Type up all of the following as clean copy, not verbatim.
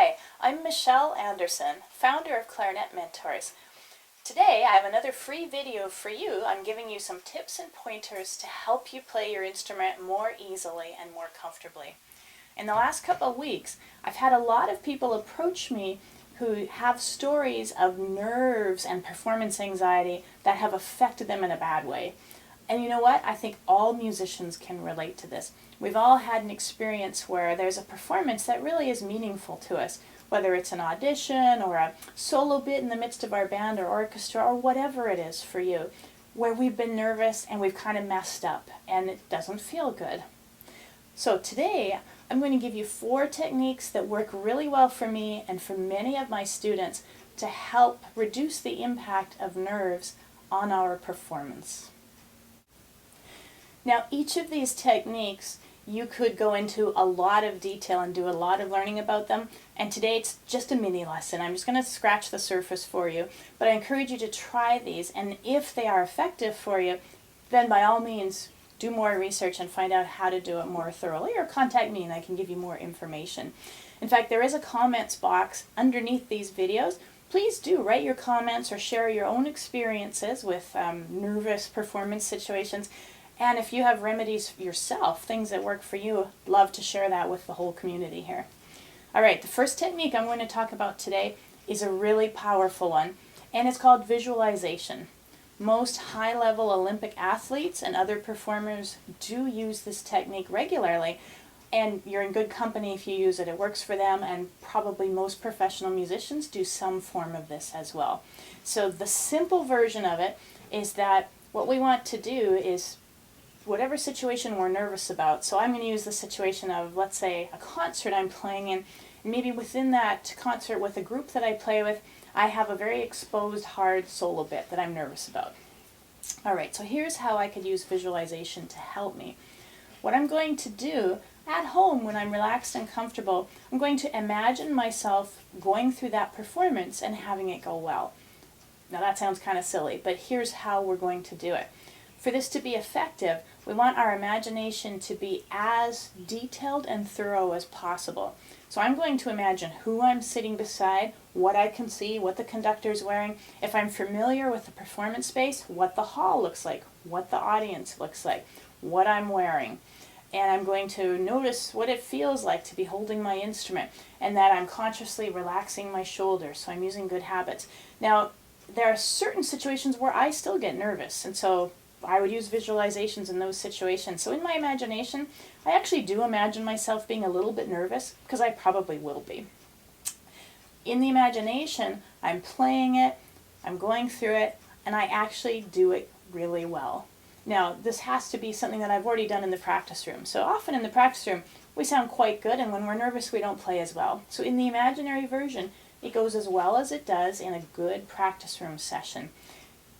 Hi, I'm Michelle Anderson, founder of Clarinet Mentors. Today I have another free video for you on giving you some tips and pointers to help you play your instrument more easily and more comfortably. In the last couple of weeks, I've had a lot of people approach me who have stories of nerves and performance anxiety that have affected them in a bad way. And you know what? I think all musicians can relate to this. We've all had an experience where there's a performance that really is meaningful to us, whether it's an audition or a solo bit in the midst of our band or orchestra or whatever it is for you, where we've been nervous and we've kind of messed up and it doesn't feel good. So today, I'm going to give you 4 techniques that work really well for me and for many of my students to help reduce the impact of nerves on our performance. Now, each of these techniques, you could go into a lot of detail and do a lot of learning about them, and today it's just a mini lesson. I'm just going to scratch the surface for you, but I encourage you to try these, and if they are effective for you, then by all means, do more research and find out how to do it more thoroughly, or contact me and I can give you more information. In fact, there is a comments box underneath these videos. Please do write your comments or share your own experiences with nervous performance situations. And if you have remedies yourself, things that work for you, love to share that with the whole community here. All right, the first technique I'm going to talk about today is a really powerful one, and it's called visualization. Most high-level Olympic athletes and other performers do use this technique regularly, and you're in good company if you use it. It works for them, and probably most professional musicians do some form of this as well. So the simple version of it is that what we want to do is whatever situation we're nervous about. So I'm going to use the situation of, let's say, a concert I'm playing in. Maybe within that concert with a group that I play with, I have a very exposed, hard solo bit that I'm nervous about. All right, so here's how I could use visualization to help me. What I'm going to do at home when I'm relaxed and comfortable, I'm going to imagine myself going through that performance and having it go well. Now that sounds kind of silly, but here's how we're going to do it. For this to be effective, we want our imagination to be as detailed and thorough as possible. So I'm going to imagine who I'm sitting beside, what I can see, what the conductor's wearing. If I'm familiar with the performance space, what the hall looks like, what the audience looks like, what I'm wearing. And I'm going to notice what it feels like to be holding my instrument and that I'm consciously relaxing my shoulders, so I'm using good habits. Now, there are certain situations where I still get nervous, and so I would use visualizations in those situations. So in my imagination, I actually do imagine myself being a little bit nervous, because I probably will be. In the imagination, I'm playing it, I'm going through it, and I actually do it really well. Now, this has to be something that I've already done in the practice room. So often in the practice room, we sound quite good, and when we're nervous, we don't play as well. So in the imaginary version, it goes as well as it does in a good practice room session.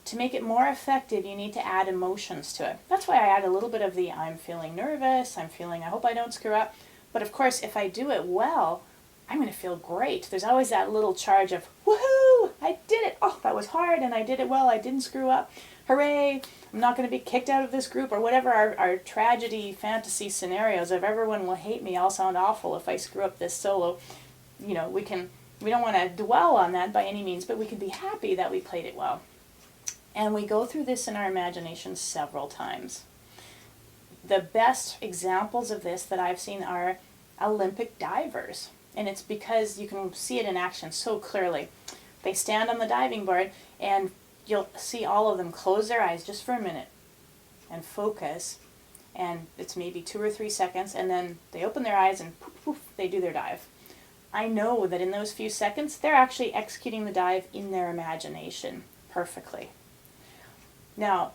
To make it more effective, you need to add emotions to it. That's why I add a little bit of the I'm feeling nervous, I hope I don't screw up. But of course, if I do it well, I'm going to feel great. There's always that little charge of, woohoo, I did it. Oh, that was hard and I did it well. I didn't screw up. Hooray, I'm not going to be kicked out of this group, or whatever our tragedy fantasy scenarios of everyone will hate me, I'll sound awful if I screw up this solo. You know, we don't want to dwell on that by any means, but we can be happy that we played it well. And we go through this in our imagination several times. The best examples of this that I've seen are Olympic divers. And it's because you can see it in action so clearly. They stand on the diving board and you'll see all of them close their eyes just for a minute and focus. And it's maybe 2 or 3 seconds, and then they open their eyes and poof, poof, they do their dive. I know that in those few seconds, they're actually executing the dive in their imagination perfectly. Now,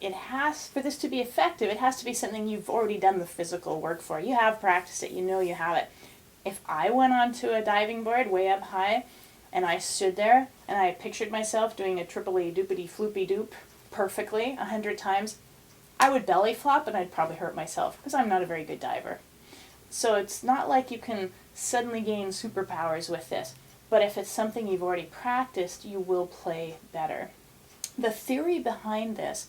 for this to be effective, it has to be something you've already done the physical work for. You have practiced it, you know you have it. If I went onto a diving board way up high, and I stood there, and I pictured myself doing a tripply doopity floopy doop perfectly 100 times, I would belly flop and I'd probably hurt myself, because I'm not a very good diver. So it's not like you can suddenly gain superpowers with this, but if it's something you've already practiced, you will play better. The theory behind this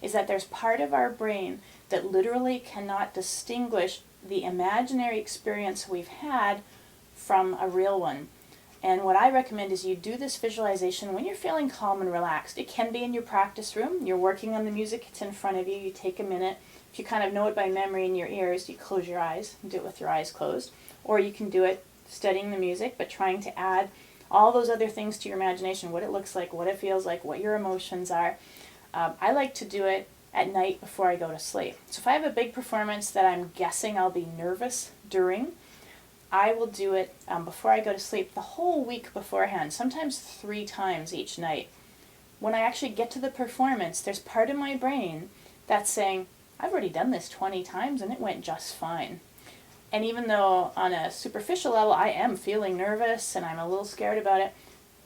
is that there's part of our brain that literally cannot distinguish the imaginary experience we've had from a real one. And what I recommend is you do this visualization when you're feeling calm and relaxed. It can be in your practice room. You're working on the music, it's in front of you, you take a minute. If you kind of know it by memory in your ears, you close your eyes and do it with your eyes closed. Or you can do it studying the music, but trying to add all those other things to your imagination, what it looks like, what it feels like, what your emotions are. I like to do it at night before I go to sleep. So if I have a big performance that I'm guessing I'll be nervous during, I will do it before I go to sleep the whole week beforehand, sometimes 3 times each night. When I actually get to the performance, there's part of my brain that's saying, I've already done this 20 times and it went just fine. And even though on a superficial level I am feeling nervous and I'm a little scared about it,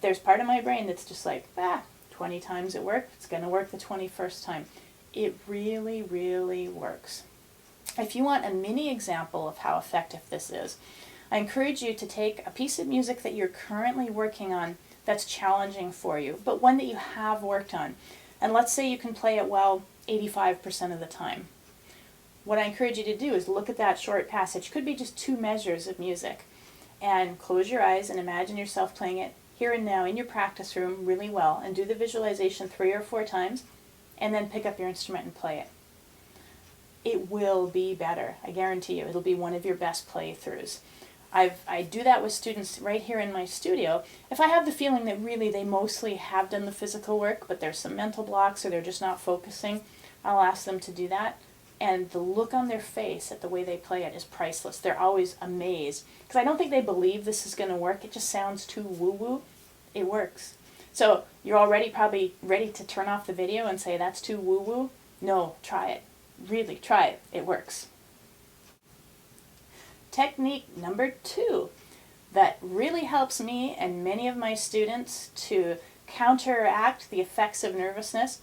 there's part of my brain that's just like, 20 times it worked, it's going to work the 21st time. It really, really works. If you want a mini example of how effective this is, I encourage you to take a piece of music that you're currently working on that's challenging for you, but one that you have worked on. And let's say you can play it well 85% of the time. What I encourage you to do is look at that short passage. It could be just 2 measures of music. And close your eyes and imagine yourself playing it here and now in your practice room really well, and do the visualization 3 or 4 times, and then pick up your instrument and play it. It will be better. I guarantee you. It'll be one of your best playthroughs. I do that with students right here in my studio. If I have the feeling that really they mostly have done the physical work, but there's some mental blocks or they're just not focusing, I'll ask them to do that. And the look on their face at the way they play it is priceless. They're always amazed. Because I don't think they believe this is going to work. It just sounds too woo-woo. It works. So you're already probably ready to turn off the video and say, that's too woo-woo. No, try it. Really, try it. It works. Technique number 2 that really helps me and many of my students to counteract the effects of nervousness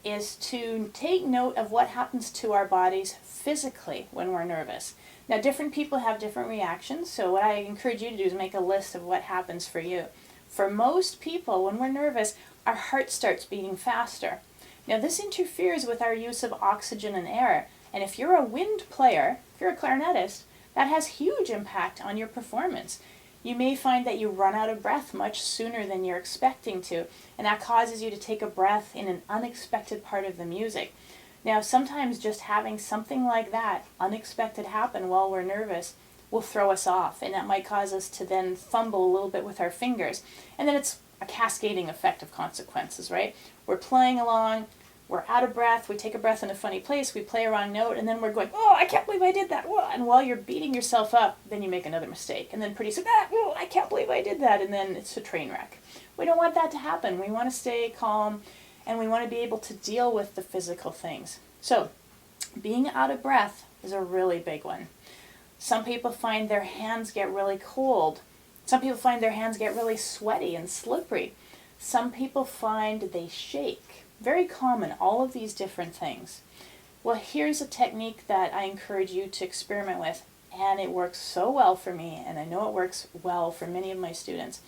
is to take note of what happens to our bodies physically when we're nervous. Now, different people have different reactions, so what I encourage you to do is make a list of what happens for you. For most people, when we're nervous, our heart starts beating faster. Now, this interferes with our use of oxygen and air, and if you're a wind player, if you're a clarinetist, that has huge impact on your performance. You may find that you run out of breath much sooner than you're expecting to, and that causes you to take a breath in an unexpected part of the music. Now, sometimes just having something like that unexpected happen while we're nervous will throw us off, and that might cause us to then fumble a little bit with our fingers. And then it's a cascading effect of consequences, right? We're playing along, we're out of breath, we take a breath in a funny place, we play a wrong note, and then we're going, oh, I can't believe I did that. And while you're beating yourself up, then you make another mistake. And then pretty soon, oh, I can't believe I did that. And then it's a train wreck. We don't want that to happen. We want to stay calm, and we want to be able to deal with the physical things. So being out of breath is a really big one. Some people find their hands get really cold. Some people find their hands get really sweaty and slippery. Some people find they shake. Very common, all of these different things. Well, here's a technique that I encourage you to experiment with, and it works so well for me, and I know it works well for many of my students.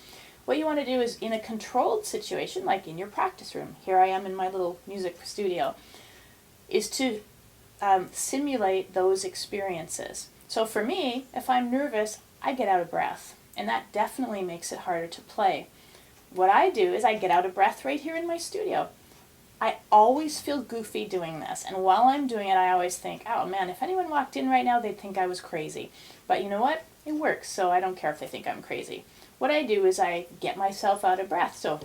What you want to do is, in a controlled situation, like in your practice room, here I am in my little music studio, is to simulate those experiences. So for me, if I'm nervous, I get out of breath, and that definitely makes it harder to play. What I do is I get out of breath right here in my studio. I always feel goofy doing this, and while I'm doing it, I always think, oh man, if anyone walked in right now, they'd think I was crazy. But you know what? It works, so I don't care if they think I'm crazy. What I do is I get myself out of breath, so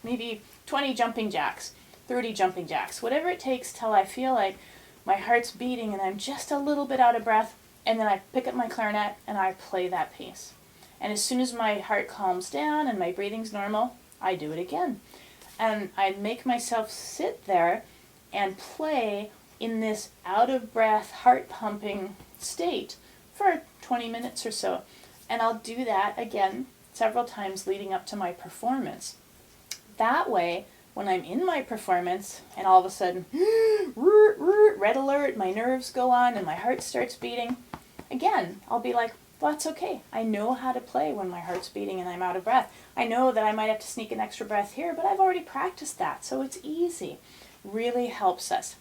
maybe 20 jumping jacks, 30 jumping jacks, whatever it takes till I feel like my heart's beating and I'm just a little bit out of breath, and then I pick up my clarinet and I play that piece. And as soon as my heart calms down and my breathing's normal, I do it again. And I make myself sit there and play in this out-of-breath, heart-pumping state for 20 minutes or so. And I'll do that again several times leading up to my performance. That way, when I'm in my performance and all of a sudden, red alert, my nerves go on and my heart starts beating, again, I'll be like, well, that's okay. I know how to play when my heart's beating and I'm out of breath. I know that I might have to sneak an extra breath here, but I've already practiced that, so it's easy. Really helps us.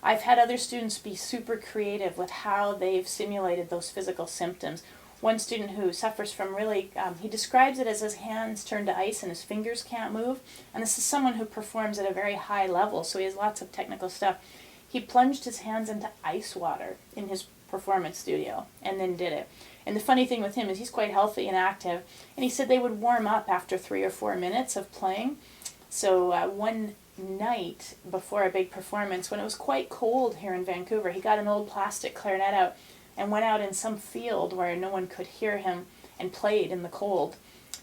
I've had other students be super creative with how they've simulated those physical symptoms. one student who suffers from really, he describes it as his hands turn to ice and his fingers can't move. And this is someone who performs at a very high level, so he has lots of technical stuff. He plunged his hands into ice water in his performance studio and then did it. And the funny thing with him is he's quite healthy and active, and he said they would warm up after 3 or 4 minutes of playing. So one night before a big performance, when it was quite cold here in Vancouver, he got an old plastic clarinet out and went out in some field where no one could hear him and played in the cold.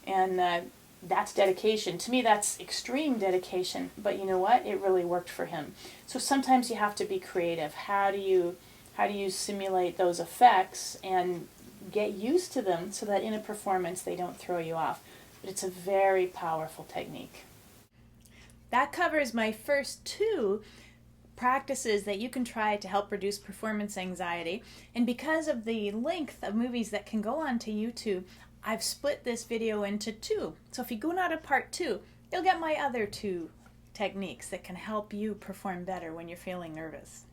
And that's dedication. To me, that's extreme dedication, but you know what? It really worked for him. So sometimes you have to be creative. How do you simulate those effects and get used to them so that in a performance they don't throw you off? But it's a very powerful technique. That covers my first 2 practices that you can try to help reduce performance anxiety. And because of the length of movies that can go onto YouTube, I've split this video into 2. So if you go now to part 2, you'll get my other 2 techniques that can help you perform better when you're feeling nervous.